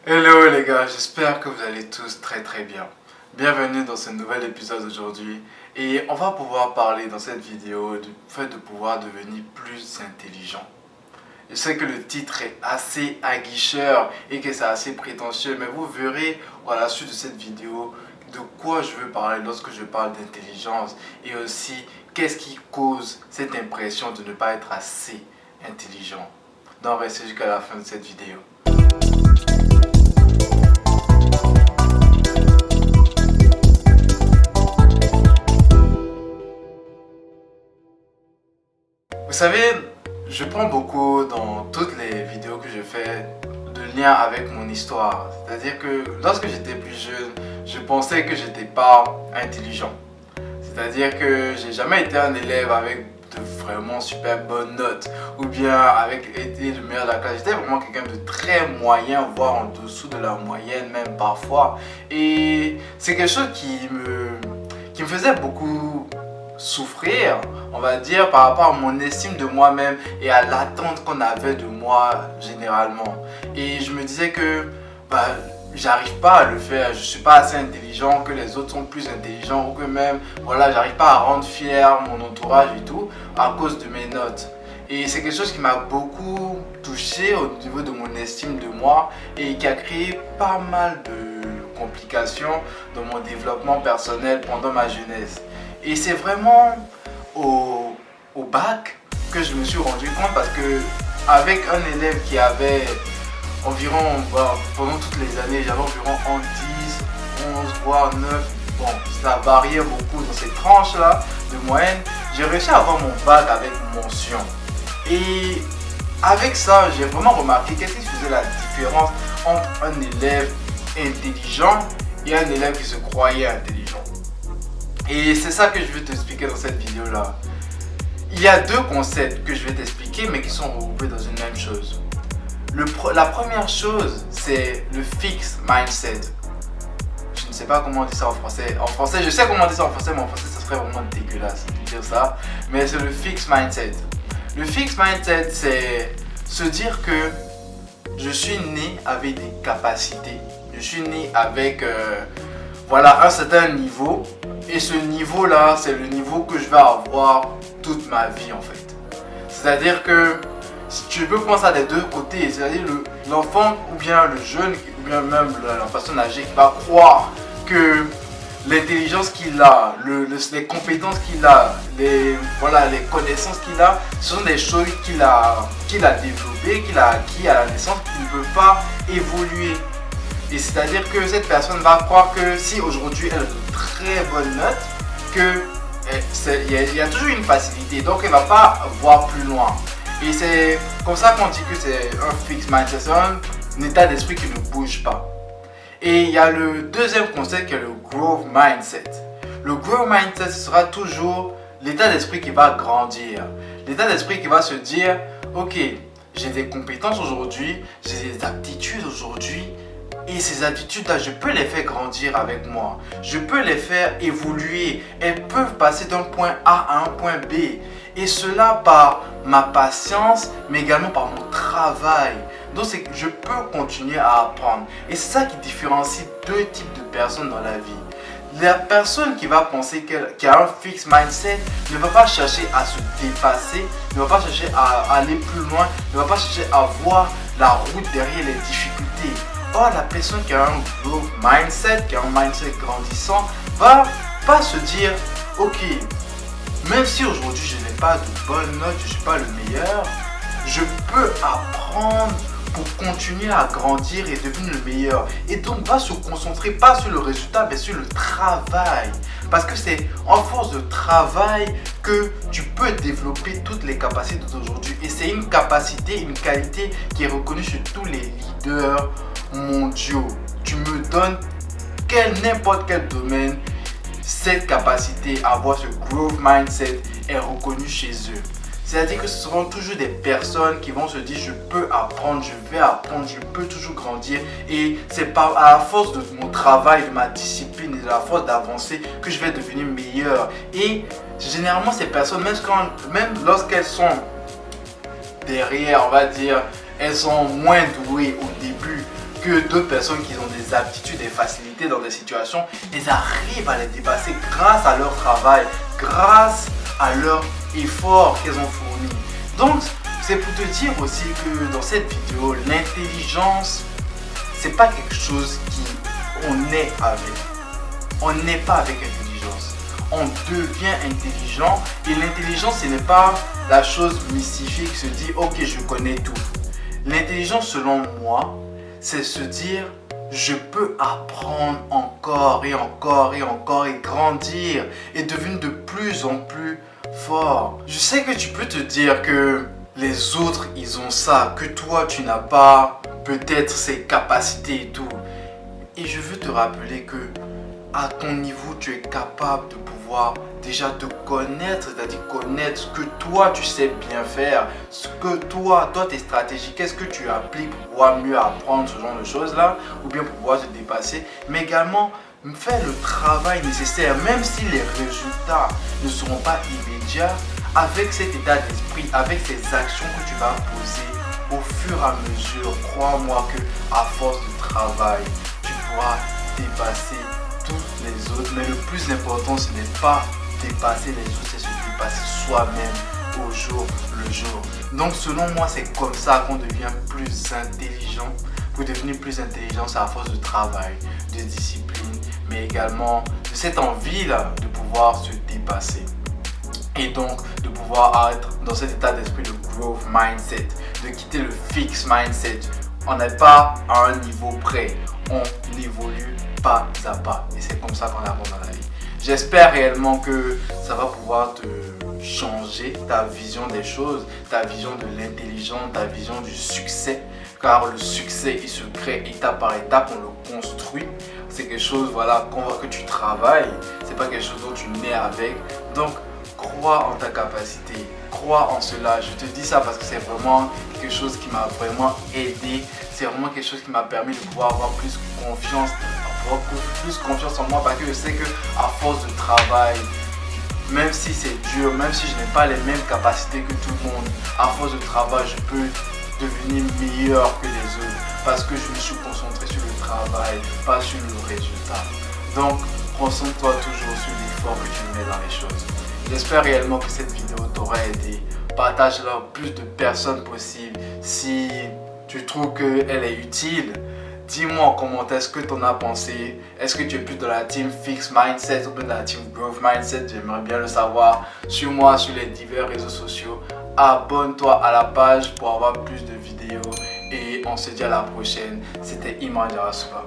Hello les gars, j'espère que vous allez tous très bien. Bienvenue dans ce nouvel épisode aujourd'hui et on va pouvoir parler dans cette vidéo du fait de pouvoir devenir plus intelligent. Je sais que le titre est assez aguicheur et que c'est assez prétentieux, mais vous verrez à la suite de cette vidéo de quoi je veux parler lorsque je parle d'intelligence et aussi qu'est-ce qui cause cette impression de ne pas être assez intelligent. Donc restez jusqu'à la fin de cette vidéo. Vous savez, je prends beaucoup dans toutes les vidéos que je fais de lien avec mon histoire. C'est-à-dire que lorsque j'étais plus jeune, je pensais que j'étais pas intelligent. C'est-à-dire que j'ai jamais été un élève avec de vraiment super bonnes notes ou bien avec été le meilleur de la classe. J'étais vraiment quelqu'un de très moyen, voire en dessous de la moyenne même parfois. Et c'est quelque chose qui me faisait beaucoup souffrir, on va dire, par rapport à mon estime de moi-même et à l'attente qu'on avait de moi généralement. Et je me disais que j'arrive pas à le faire, je suis pas assez intelligent, que les autres sont plus intelligents ou que même, voilà, j'arrive pas à rendre fier mon entourage et tout à cause de mes notes. Et c'est quelque chose qui m'a beaucoup touché au niveau de mon estime de moi et qui a créé pas mal de complications dans mon développement personnel pendant ma jeunesse. Et c'est vraiment au bac que je me suis rendu compte parce que avec un élève qui avait environ, pendant toutes les années, j'avais environ en 10, 11, voire 9, bon, ça variait beaucoup dans ces tranches-là de moyenne, j'ai réussi à avoir mon bac avec mention. Et avec ça, j'ai vraiment remarqué qu'est-ce qui faisait la différence entre un élève intelligent et un élève qui se croyait intelligent. Et c'est ça que je vais t'expliquer dans cette vidéo-là. Il y a deux concepts que je vais t'expliquer, mais qui sont regroupés dans une même chose. La première chose, c'est le fixed mindset. Je ne sais pas comment on dit ça en français. En français, je sais comment on dit ça en français, mais en français, ça serait vraiment dégueulasse de dire ça. Mais c'est le fixed mindset. Le fixed mindset, c'est se dire que je suis né avec des capacités. Je suis né avec un certain niveau. Et ce niveau-là, c'est le niveau que je vais avoir toute ma vie en fait. C'est-à-dire que tu peux penser à des deux côtés. C'est-à-dire l'enfant ou bien le jeune ou bien même la personne âgée qui va croire que l'intelligence qu'il a, les compétences qu'il a, les connaissances qu'il a, ce sont des choses qu'il a développées, qu'il a acquis à la naissance, qu'il ne peut pas évoluer. Et c'est-à-dire que cette personne va croire que si aujourd'hui elle a de très bonnes notes, qu'il y a toujours une facilité, donc elle ne va pas voir plus loin. Et c'est comme ça qu'on dit que c'est un fixed mindset, c'est un état d'esprit qui ne bouge pas. Et il y a le deuxième concept qui est le growth mindset. Le growth mindset, ce sera toujours l'état d'esprit qui va grandir. L'état d'esprit qui va se dire, ok, j'ai des compétences aujourd'hui, j'ai des aptitudes aujourd'hui, et ces attitudes-là, je peux les faire grandir avec moi. Je peux les faire évoluer. Elles peuvent passer d'un point A à un point B. Et cela par ma patience, mais également par mon travail. Donc, c'est que je peux continuer à apprendre. Et c'est ça qui différencie deux types de personnes dans la vie. La personne qui va penser qu'elle a un fixed mindset ne va pas chercher à se dépasser, ne va pas chercher à aller plus loin, ne va pas chercher à voir la route derrière les difficultés. Or, la personne qui a un growth mindset, qui a un mindset grandissant, va pas se dire, ok, même si aujourd'hui je n'ai pas de bonnes notes, je ne suis pas le meilleur, je peux apprendre pour continuer à grandir et devenir le meilleur. Et donc, va se concentrer pas sur le résultat, mais sur le travail. Parce que c'est en force de travail que tu peux développer toutes les capacités d'aujourd'hui. Et c'est une capacité, une qualité qui est reconnue chez tous les leaders mondiaux. Tu me donnes n'importe quel domaine, cette capacité à avoir ce growth mindset est reconnue chez eux. C'est-à-dire que ce seront toujours des personnes qui vont se dire je peux apprendre, je vais apprendre, je peux toujours grandir. Et c'est à la force de mon travail, de ma discipline et de la force d'avancer que je vais devenir meilleur. Et généralement ces personnes, même lorsqu'elles sont derrière, on va dire, elles sont moins douées au début que d'autres personnes qui ont des aptitudes et facilités dans des situations, elles arrivent à les dépasser grâce à leur travail, grâce à leur effort qu'elles ont fourni. Donc, c'est pour te dire aussi que dans cette vidéo, l'intelligence, c'est pas quelque chose qu'on est avec. On n'est pas avec intelligence. On devient intelligent. Et l'intelligence, ce n'est pas la chose mystifique qui se dit « Ok, je connais tout ». L'intelligence, selon moi, c'est se dire « Je peux apprendre encore et encore et encore et grandir et devenir de plus en plus fort ». Je sais que tu peux te dire que les autres, ils ont ça, que toi, tu n'as pas peut-être ces capacités et tout. Et je veux te rappeler que à ton niveau, tu es capable de pouvoir déjà te connaître, c'est-à-dire connaître ce que toi, tu sais bien faire, ce que toi, tes stratégies, qu'est-ce que tu appliques pour pouvoir mieux apprendre ce genre de choses-là, ou bien pour pouvoir te dépasser, mais également faire le travail nécessaire, même si les résultats ne seront pas immédiats, avec cet état d'esprit, avec ces actions que tu vas poser au fur et à mesure, crois-moi que à force de travail, tu pourras dépasser tous les autres. Mais le plus important, ce n'est pas dépasser les autres, c'est se dépasser soi-même au jour le jour. Donc selon moi, c'est comme ça qu'on devient plus intelligent. Pour devenir plus intelligent, c'est à force de travail, de discipline, mais également de cette envie-là de pouvoir se dépasser. Et donc de pouvoir être dans cet état d'esprit de growth mindset, de quitter le fixed mindset. On n'est pas à un niveau près, on évolue pas à pas. Et c'est comme ça qu'on avance dans la vie. J'espère réellement que ça va pouvoir te changer ta vision des choses, ta vision de l'intelligence, ta vision du succès. Car le succès, il se crée étape par étape, on le construit. C'est quelque chose qu'on voit que tu travailles, c'est pas quelque chose dont tu nais avec. Donc, crois en ta capacité, crois en cela. Je te dis ça parce que c'est vraiment quelque chose qui m'a vraiment aidé. C'est vraiment quelque chose qui m'a permis de pouvoir avoir plus confiance en moi, parce que je sais que à force de travail, même si c'est dur, même si je n'ai pas les mêmes capacités que tout le monde, à force de travail, je peux devenir meilleur que les autres parce que je me suis concentré sur le travail, pas sur le résultat. Donc, concentre-toi toujours sur l'effort que tu mets dans les choses. J'espère réellement que cette vidéo t'aura aidé. Partage-la au plus de personnes possible. Si tu trouves qu'elle est utile, dis-moi en commentaire ce que tu en as pensé. Est-ce que tu es plus dans la team Fixed Mindset ou bien dans la team Growth Mindset? J'aimerais bien le savoir. Suis-moi sur les divers réseaux sociaux. Abonne-toi à la page pour avoir plus de vidéos. Et on se dit à la prochaine. C'était Imran Jarasuba.